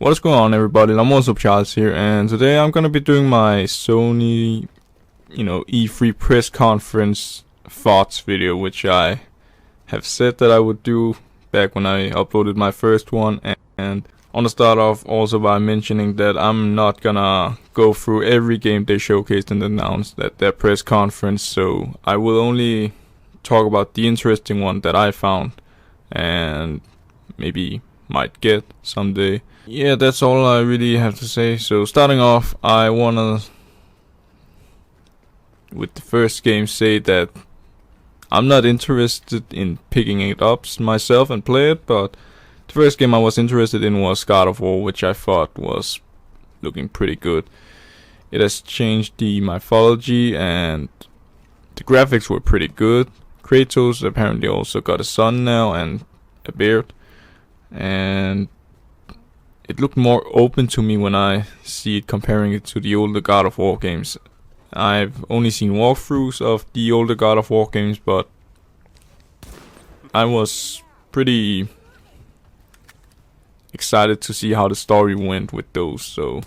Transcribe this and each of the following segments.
What is going on, everybody? Lamora supcharls here, and today I'm gonna be doing my Sony, E3 press conference thoughts video, which I have said that I would do back when I uploaded my first one. And I want to start off also by mentioning that I'm not gonna go through every game they showcased and announced at their press conference, so I will only talk about the interesting one that I found and maybe might get someday. Yeah, that's all I really have to say. So starting off, I wanna, with the first game, say that I'm not interested in picking it up myself and play it, but the first game I was interested in was God of War, which I thought was looking pretty good. It has changed the mythology and the graphics were pretty good. Kratos apparently also got a son now and a beard, and it looked more open to me when I see it, comparing it to the older God of War games. I've only seen walkthroughs of the older God of War games, but I was pretty excited to see how the story went with those, so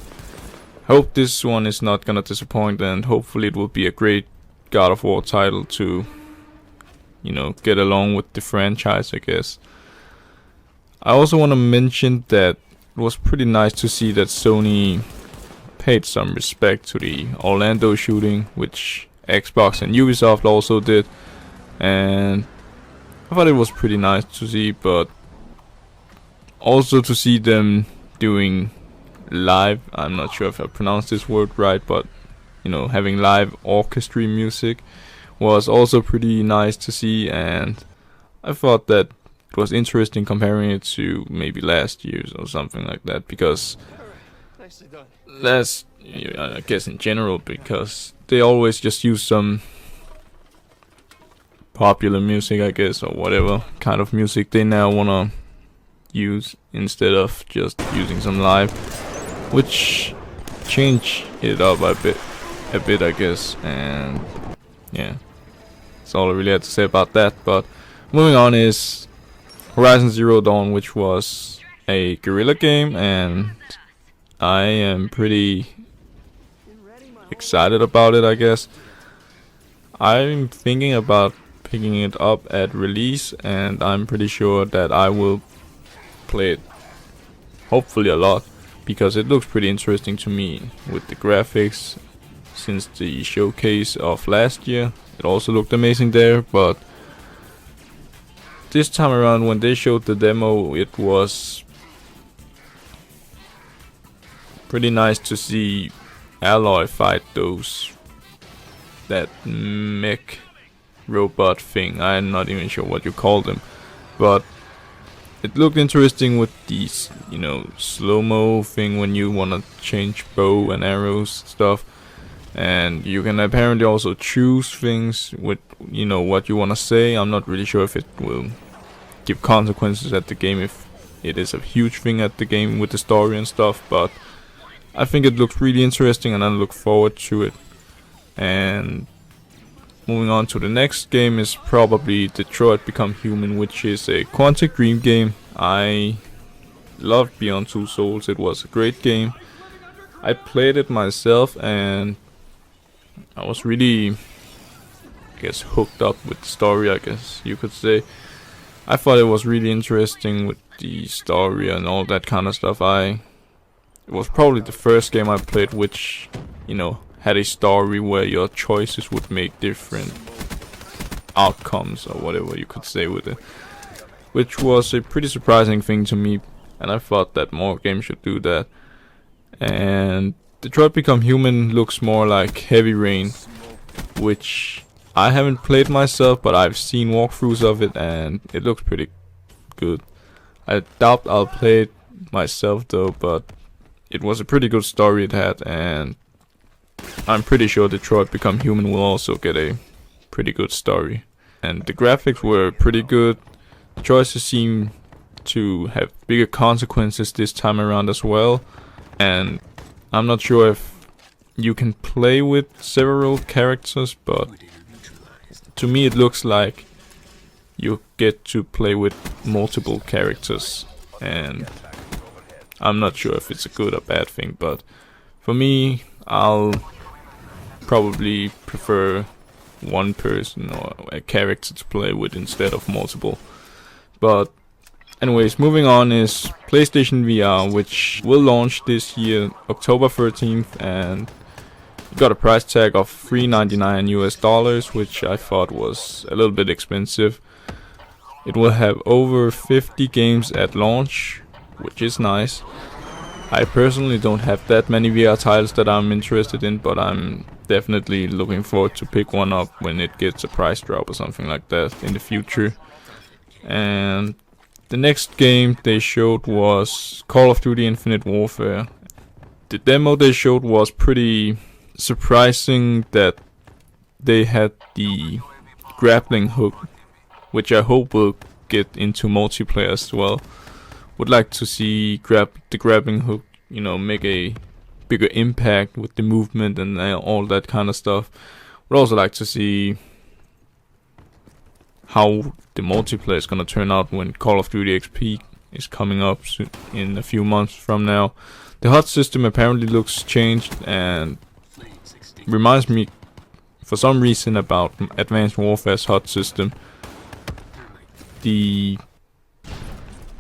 I hope this one is not gonna disappoint, and hopefully it will be a great God of War title to, get along with the franchise, I guess. I also want to mention that it was pretty nice to see that Sony paid some respect to the Orlando shooting, which Xbox and Ubisoft also did, and I thought it was pretty nice to see, but also to see them doing live, I'm not sure if I pronounced this word right, but having live orchestra music was also pretty nice to see, and I thought that it was interesting comparing it to maybe last year's or something like that, because I guess in general, because they always just use some popular music, I guess, or whatever kind of music they now wanna use instead of just using some live, which changed it up a bit, I guess. And yeah, that's all I really had to say about that. But moving on is Horizon Zero Dawn, which was a guerrilla game, and I am pretty excited about it, I guess. I'm thinking about picking it up at release, and I'm pretty sure that I will play it hopefully a lot, because it looks pretty interesting to me with the graphics. Since the showcase of last year, it also looked amazing there, but this time around when they showed the demo, it was pretty nice to see Aloy fight that mech robot thing. I'm not even sure what you call them, but it looked interesting with these, slow-mo thing when you wanna change bow and arrows stuff, and you can apparently also choose things with what you wanna say. I'm not really sure if it will give consequences at the game, if it is a huge thing at the game with the story and stuff, but I think it looks really interesting and I look forward to it. And moving on to the next game is probably Detroit Become Human, which is a Quantic Dream game. I loved Beyond Two Souls. It was a great game. I played it myself and I was really, hooked up with the story, I guess you could say. I thought it was really interesting with the story and all that kind of stuff. It was probably the first game I played which, had a story where your choices would make different outcomes or whatever you could say with it, which was a pretty surprising thing to me, and I thought that more games should do that. And Detroit Become Human looks more like Heavy Rain, which I haven't played myself, but I've seen walkthroughs of it and it looks pretty good. I doubt I'll play it myself though, but it was a pretty good story it had, and I'm pretty sure Detroit Become Human will also get a pretty good story. And the graphics were pretty good. The choices seem to have bigger consequences this time around as well, and I'm not sure if you can play with several characters, but to me it looks like you get to play with multiple characters, and I'm not sure if it's a good or bad thing, but for me, I'll probably prefer one person or a character to play with instead of multiple. But anyways, moving on is PlayStation VR, which will launch this year, October 13th, and it got a price tag of $399 US, which I thought was a little bit expensive. It will have over 50 games at launch, which is nice. I personally don't have that many VR titles that I'm interested in, but I'm definitely looking forward to pick one up when it gets a price drop or something like that in the future. And the next game they showed was Call of Duty Infinite Warfare. The demo they showed was pretty surprising that they had the grappling hook, which I hope will get into multiplayer as well. Would like to see the grappling hook, make a bigger impact with the movement and all that kind of stuff. Would also like to see how the multiplayer is gonna turn out when Call of Duty XP is coming up in a few months from now. The HUD system apparently looks changed and reminds me for some reason about Advanced Warfare's HUD system. The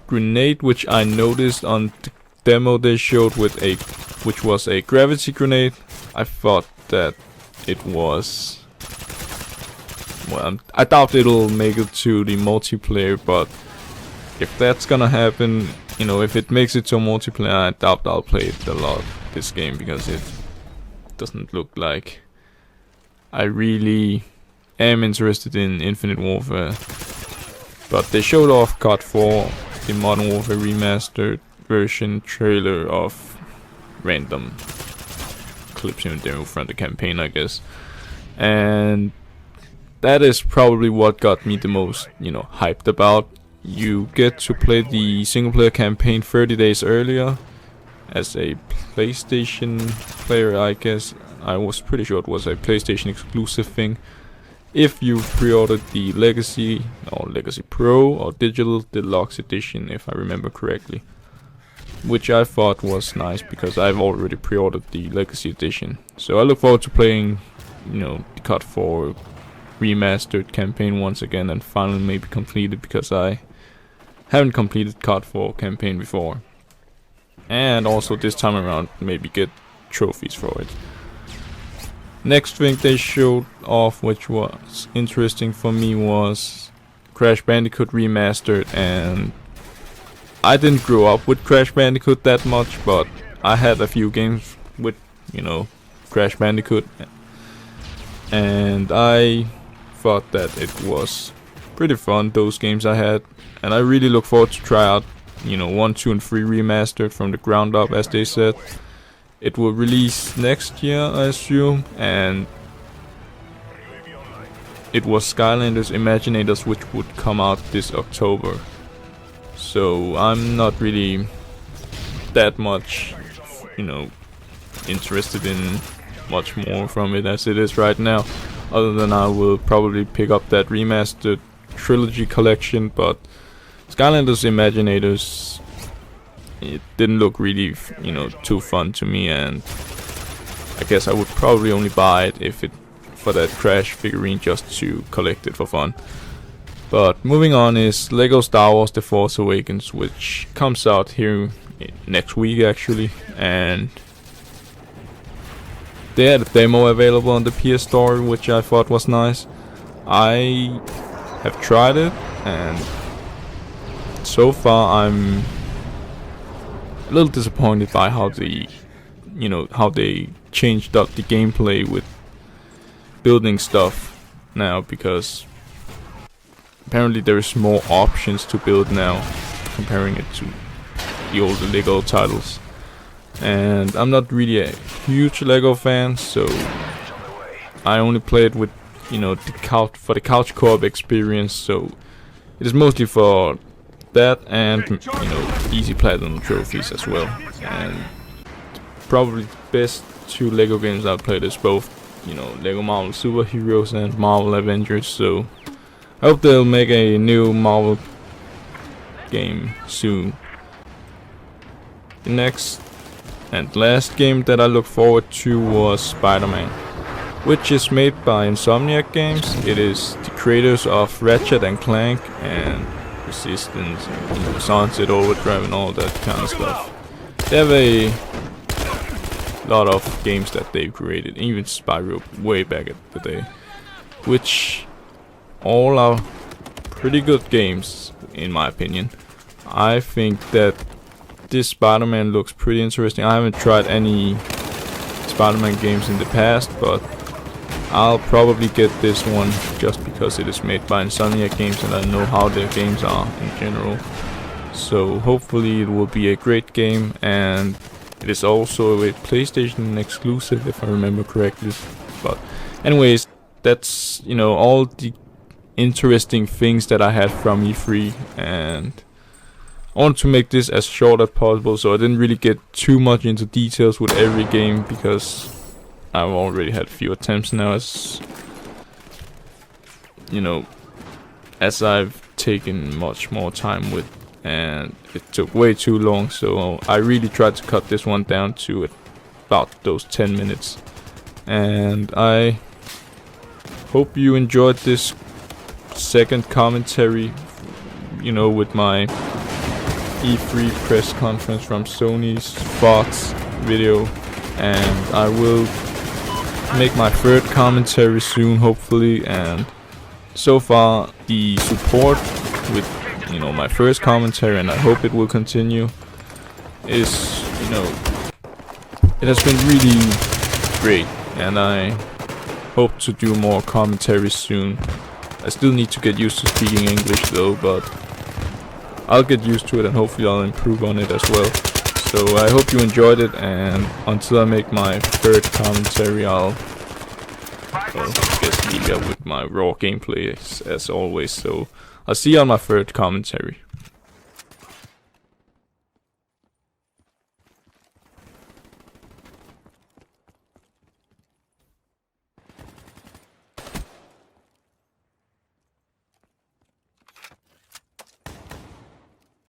grenade which I noticed on the demo they showed which was a gravity grenade, I thought that it was, well, I doubt it'll make it to the multiplayer, but if that's gonna happen, if it makes it to multiplayer, I doubt I'll play it a lot this game, because it doesn't look like I really am interested in Infinite Warfare. But they showed off COD 4, the Modern Warfare Remastered version trailer of random clips here and there from the campaign, I guess. And that is probably what got me the most, hyped about. You get to play the single player campaign 30 days earlier as a PlayStation player, I guess. I was pretty sure it was a PlayStation exclusive thing. If you pre-ordered the Legacy or Legacy Pro or Digital Deluxe Edition, if I remember correctly, which I thought was nice because I've already pre-ordered the Legacy Edition. So I look forward to playing, the COD 4 Remastered campaign once again and finally maybe complete it, because I haven't completed COD 4 campaign before. And also this time around maybe get trophies for it. Next thing they showed off, which was interesting for me, was Crash Bandicoot Remastered. And I didn't grow up with Crash Bandicoot that much, but I had a few games with, Crash Bandicoot, and I thought that it was pretty fun, those games I had, and I really look forward to try out, 1, 2, and 3 Remastered from the ground up, as they said. It will release next year, I assume, and it was Skylanders Imaginators, which would come out this October. So I'm not really that much, interested in much more from it as it is right now. Other than I will probably pick up that remastered trilogy collection, but Skylanders Imaginators, it didn't look really, too fun to me, and I guess I would probably only buy it for that Crash figurine, just to collect it for fun. But moving on is Lego Star Wars The Force Awakens, which comes out here next week actually, and they had a demo available on the PS Store, which I thought was nice. I have tried it, and so far I'm a little disappointed by how they changed up the gameplay with building stuff now, because apparently there's more options to build now, comparing it to the older Lego titles. And I'm not really a huge Lego fan, so I only play it with, the couch co-op experience, so it is mostly for that and, easy platinum trophies as well. And probably the best two Lego games I've played is both, Lego Marvel Superheroes and Marvel Avengers, so I hope they'll make a new Marvel game soon. The next and last game that I look forward to was Spider-Man, which is made by Insomniac Games. It is the creators of Ratchet and Clank and Resistance and, you know, Sunset Overdrive and all that kind of stuff. They have a lot of games that they've created, even Spyro way back at the day, which all are pretty good games in my opinion. I think that this Spider-Man looks pretty interesting. I haven't tried any Spider-Man games in the past, but I'll probably get this one just because it is made by Insomniac Games and I know how their games are in general. So hopefully it will be a great game, and it is also a PlayStation exclusive if I remember correctly. But anyways, that's, you know, all the interesting things that I had from E3, and I wanted to make this as short as possible, so I didn't really get too much into details with every game because I've already had a few attempts now, as you know, as I've taken much more time with, and it took way too long, so I really tried to cut this one down to about those 10 minutes. And I hope you enjoyed this second commentary, you know, with my E3 press conference from Sony's Fox video, and I will make my third commentary soon, hopefully. And so far the support with, you know, my first commentary, and I hope it will continue, is, you know, it has been really great, and I hope to do more commentaries soon. I still need to get used to speaking English though, but I'll get used to it and hopefully I'll improve on it as well. So I hope you enjoyed it, and until I make my third commentary, I'll just leave it with my raw gameplay as always. So I'll see you on my third commentary.